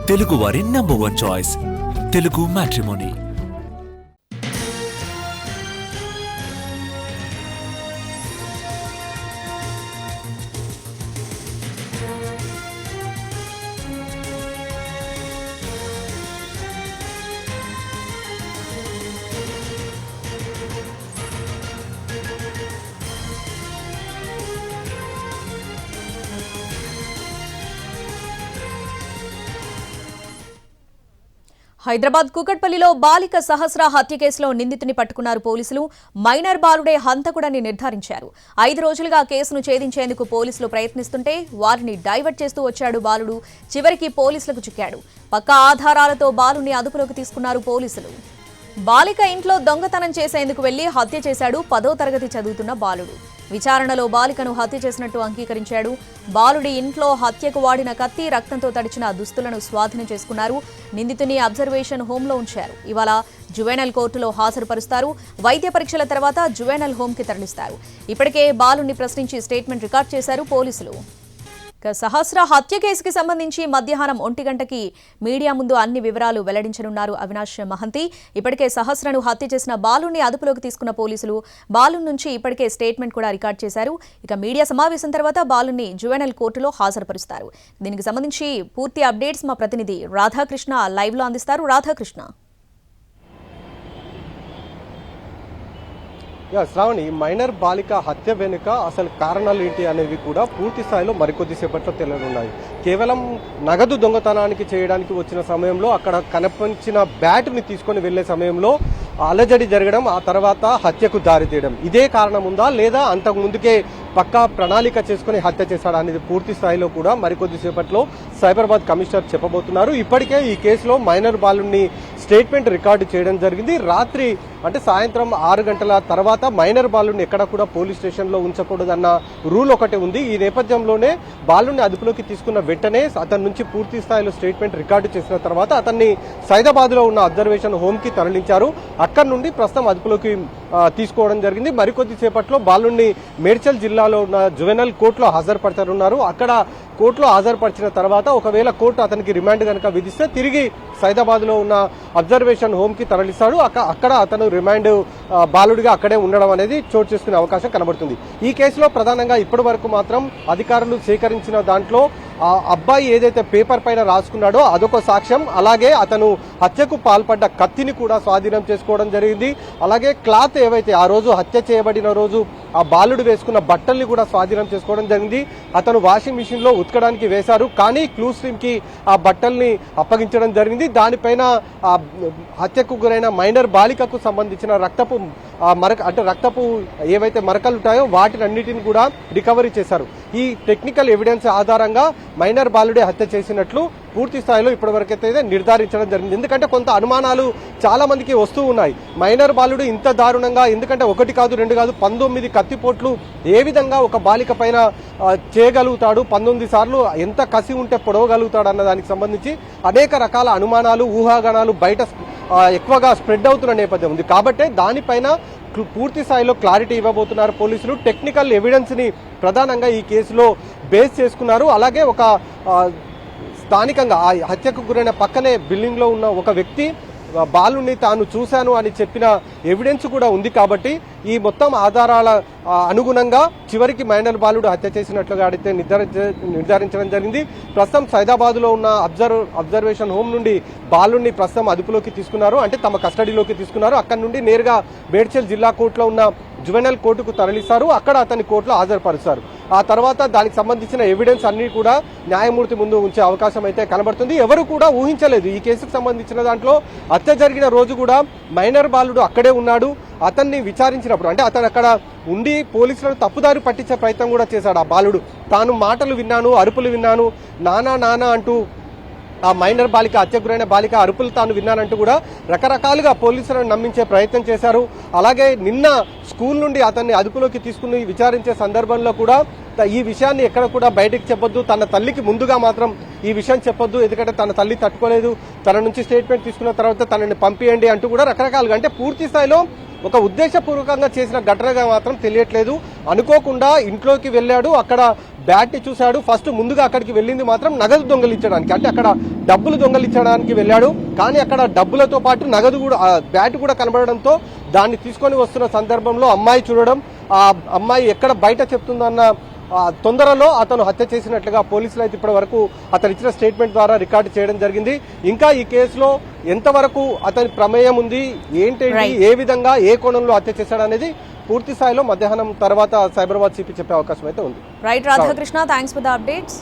తెలుగు వారి number 1 choice Telugu matrimony. Hyderabad కూకట్పల్లిలో బాలిక సహస్ర హత్య కేసులో నిందితుని పట్టుకున్నారు పోలీసులు. మైనర్ బాలుడే హంతకుడని నిర్ధారించారు. 5 రోజులుగా కేసును ఛేదించేందుకు పోలీసులు ప్రయత్నిస్తుంటే వారిని డైవర్ట్ చేస్తూ వచ్చాడు బాలుడు. చివరికి పోలీసులకు చిక్కాడు. పక్కా ఆధారాలతో బాలుని అదుపులోకి తీసుకున్నారు పోలీసులు. బాలిక ఇంట్లో దొంగతనం చేసేందుకు వెళ్లి హత్య చేశాడు 10వ తరగతి చదువుతున్న బాలుడు. విచారణలో బాలికను హత్య చేసినట్టు అంగీకరించాడు. బాలుడి ఇంట్లో హత్యకు వాడిన కత్తి, రక్తంతో తడిచిన దుస్తులను స్వాధీనం చేసుకున్నారు. నిందితుని అబ్జర్వేషన్ హోంలో ఉంచారు. ఇవాళ జువెనల్ కోర్టులో హాజరుపరుస్తారు. వైద్య పరీక్షల తర్వాత జువెనల్ హోంకి తరలిస్తారు. ఇప్పటికే బాలుని ప్రశ్నించి స్టేట్మెంట్ రికార్డ్ చేశారు పోలీసులు. సహస్ర హత్య కేసుకి సంబంధించి మధ్యాహ్నం 1 గంటకి మీడియా ముందు అన్ని వివరాలు వెల్లడించనున్నారు అవినాష్ మహంతి. ఇప్పటికే సహస్రను హత్య చేసిన బాలుని అదుపులోకి తీసుకున్న పోలీసులు బాలు నుంచి ఇప్పటికే స్టేట్మెంట్ కూడా రికార్డ్ చేశారు. ఇక మీడియా సమావేశం తర్వాత బాలుని జువెనల్ కోర్టులో హాజరుపరుస్తారు. దీనికి సంబంధించి పూర్తి అప్డేట్స్ మా ప్రతినిధి రాధాకృష్ణ లైవ్ లో అందిస్తారు. రాధాకృష్ణ. శ్రావణి, మైనర్ బాలిక హత్య వెనుక అసలు కారణాలు ఏంటి అనేవి కూడా పూర్తి స్థాయిలో మరికొద్దిసేపట్లో తెలియనున్నాయి. కేవలం నగదు దొంగతనానికి చేయడానికి వచ్చిన సమయంలో అక్కడ కనిపించిన బ్యాట్ని తీసుకొని వెళ్లే సమయంలో అలజడి జరగడం, ఆ తర్వాత హత్యకు దారితీయడం, ఇదే కారణం ఉందా లేదా అంతకు ముందుకే పక్కా ప్రణాళిక చేసుకుని హత్య చేశాడా అనేది పూర్తి స్థాయిలో కూడా మరికొద్దిసేపట్లో సైబరాబాద్ కమిషనర్ చెప్పబోతున్నారు. ఇప్పటికే ఈ కేసులో మైనర్ బాలుని స్టేట్మెంట్ రికార్డు చేయడం జరిగింది. రాత్రి అంటే సాయంత్రం 6 గంటల తర్వాత మైనర్ బాలుని ఎక్కడ కూడా పోలీస్ స్టేషన్లో ఉంచకూడదన్న రూల్ ఒకటి ఉంది. ఈ నేపథ్యంలోనే బాలుని అదుపులోకి తీసుకున్న వెంటనే అతని నుంచి పూర్తి స్థాయిలో స్టేట్మెంట్ రికార్డు చేసిన తర్వాత అతన్ని సైదాబాద్లో ఉన్న అబ్జర్వేషన్ హోమ్కి తరలించారు. అక్కడి నుండి ప్రస్తుతం అదుపులోకి తీసుకోవడం జరిగింది. మరికొద్ది సేపట్లో బాలుని మేడ్చల్ జిల్లాలో ఉన్న జువెనల్ కోర్టులో హాజరుపరచనున్నారు. అక్కడ కోర్టులో హాజరుపరిచిన తర్వాత ఒకవేళ కోర్టు అతనికి రిమాండ్ కనుక విధిస్తే తిరిగి సైదాబాద్ లో ఉన్న అబ్జర్వేషన్ హోమ్ కి తరలిస్తాడు. అక్కడ అతను రిమాండ్ బాలుడిగా అక్కడే ఉండడం అనేది చోటు చేసుకునే అవకాశం కనబడుతుంది. ఈ కేసులో ప్రధానంగా ఇప్పటి వరకు మాత్రం అధికారులు సేకరించిన దాంట్లో ఆ అబ్బాయి ఏదైతే పేపర్ పైన రాసుకున్నాడో అదొక సాక్ష్యం, అలాగే అతను హత్యకు పాల్పడ్డ కత్తిని కూడా స్వాధీనం చేసుకోవడం జరిగింది. అలాగే క్లాత్ ఏవైతే ఆ రోజు హత్య చేయబడిన రోజు ఆ బాలుడు వేసుకున్న బట్టల్ని కూడా స్వాధీనం చేసుకోవడం జరిగింది. అతను వాషింగ్ మిషన్ లో ఉతకడానికి వేశారు, కానీ క్లూస్ టీమ్ కి ఆ బట్టల్ని అప్పగించడం జరిగింది. దానిపైన ఆ హత్యకు గురైన మైనర్ బాలికకు సంబంధించిన రక్తపు ఏవైతే మరకలు ఉంటాయో వాటినన్నిటిని కూడా రికవరీ చేశారు. ఈ టెక్నికల్ ఎవిడెన్స్ ఆధారంగా మైనర్ బాలుడే హత్య చేసినట్లు పూర్తి స్థాయిలో ఇప్పటివరకైతే నిర్ధారించడం జరిగింది. ఎందుకంటే కొంత అనుమానాలు చాలా మందికి వస్తూ ఉన్నాయి. మైనర్ బాలుడు ఇంత దారుణంగా, ఎందుకంటే 1 కాదు 2 కాదు 19 కత్తిపోట్లు ఏ విధంగా ఒక బాలిక పైన చేయగలుగుతాడు, 19 సార్లు ఎంత కసి ఉంటే పొడవగలుగుతాడు అన్న దానికి సంబంధించి అనేక రకాల అనుమానాలు, ఊహాగానాలు బయట ఎక్కువగా స్ప్రెడ్ అవుతున్న నేపథ్యం ఉంది. కాబట్టి దానిపైన పూర్తి స్థాయిలో క్లారిటీ ఇవ్వబోతున్నారు పోలీసులు. టెక్నికల్ ఎవిడెన్స్ ని ప్రధానంగా ఈ కేసులో బేస్ చేసుకున్నారు. అలాగే ఒక స్థానికంగా ఆ హత్యకు గురైన పక్కనే బిల్డింగ్ లో ఉన్న ఒక వ్యక్తి బాలుని తాను చూశాను అని చెప్పిన ఎవిడెన్స్ కూడా ఉంది. కాబట్టి ఈ మొత్తం ఆధారాల అనుగుణంగా చివరికి మైనర్ బాలుడు హత్య చేసినట్లుగా అయితే నిర్ధారించడం జరిగింది. ప్రస్తుతం సైదాబాద్ లో ఉన్న అబ్జర్వేషన్ హోమ్ నుండి బాలుని ప్రస్తుతం అదుపులోకి తీసుకున్నారు, అంటే తమ కస్టడీలోకి తీసుకున్నారు. అక్కడి నుండి నేరుగా మేడ్చల్ జిల్లా కోర్టులో ఉన్న జువెనల్ కోర్టుకు తరలిస్తారు. అక్కడ అతని కోర్టులో హాజరుపరుస్తారు. ఆ తర్వాత దానికి సంబంధించిన ఎవిడెన్స్ అన్ని కూడా న్యాయమూర్తి ముందు ఉంచే అవకాశం అయితే కనబడుతుంది. ఎవరు కూడా ఊహించలేదు ఈ కేసుకు సంబంధించిన దాంట్లో హత్య జరిగిన రోజు కూడా మైనర్ బాలుడు అక్కడే ఉన్నాడు. అతన్ని విచారించినప్పుడు అంటే అతను అక్కడ ఉండి పోలీసులను తప్పుదారి పట్టించే ప్రయత్నం కూడా చేశాడు. ఆ బాలుడు తాను మాటలు విన్నాను, అరుపులు విన్నాను, నానా నానా అంటూ ఆ మైనర్ బాలిక, హత్యకు గురైన బాలిక అరుపులు తాను విన్నానంటూ కూడా రకరకాలుగా పోలీసులను నమ్మించే ప్రయత్నం చేశారు. అలాగే నిన్న స్కూల్ నుండి అతన్ని అదుపులోకి తీసుకుని విచారించే సందర్భంలో కూడా ఈ విషయాన్ని ఎక్కడ కూడా బయటకు చెప్పొద్దు, తన తల్లికి ముందుగా మాత్రం ఈ విషయం చెప్పొద్దు, ఎందుకంటే తన తల్లి తట్టుకోలేదు, తన నుంచి స్టేట్మెంట్ తీసుకున్న తర్వాత తనని పంపియండి అంటూ కూడా రకరకాలుగా, అంటే పూర్తి స్థాయిలో ఒక ఉద్దేశపూర్వకంగా చేసిన ఘటనగా మాత్రం తెలియట్లేదు. అనుకోకుండా ఇంట్లోకి వెళ్ళాడు, అక్కడ బ్యాట్ ని చూశాడు. ఫస్ట్ ముందుగా అక్కడికి వెళ్ళింది మాత్రం నగదు దొంగలించడానికి, అంటే అక్కడ డబ్బులు దొంగలించడానికి వెళ్ళాడు. కానీ అక్కడ డబ్బులతో పాటు నగదు కూడా, బ్యాట్ కూడా కనబడడంతో దాన్ని తీసుకొని వస్తున్న సందర్భంలో అమ్మాయి చూడడం, ఆ అమ్మాయి ఎక్కడ బయట చెప్తుందన్న తొందరలో అతను హత్య చేసినట్లుగా పోలీసులు అయితే ఇప్పటి వరకు అతను ఇచ్చిన స్టేట్మెంట్ ద్వారా రికార్డు చేయడం జరిగింది. ఇంకా ఈ కేసులో ఎంతవరకు అతని ప్రమేయం ఉంది, ఏంటంటే ఏ విధంగా ఏ కోణంలో హత్య చేశాడనేది పూర్తి స్థాయిలో మధ్యాహ్నం తర్వాత సైబరాబాద్ సిపి చెప్పే అవకాశం అయితే ఉంది. Right Radhakrishna, thanks for the updates.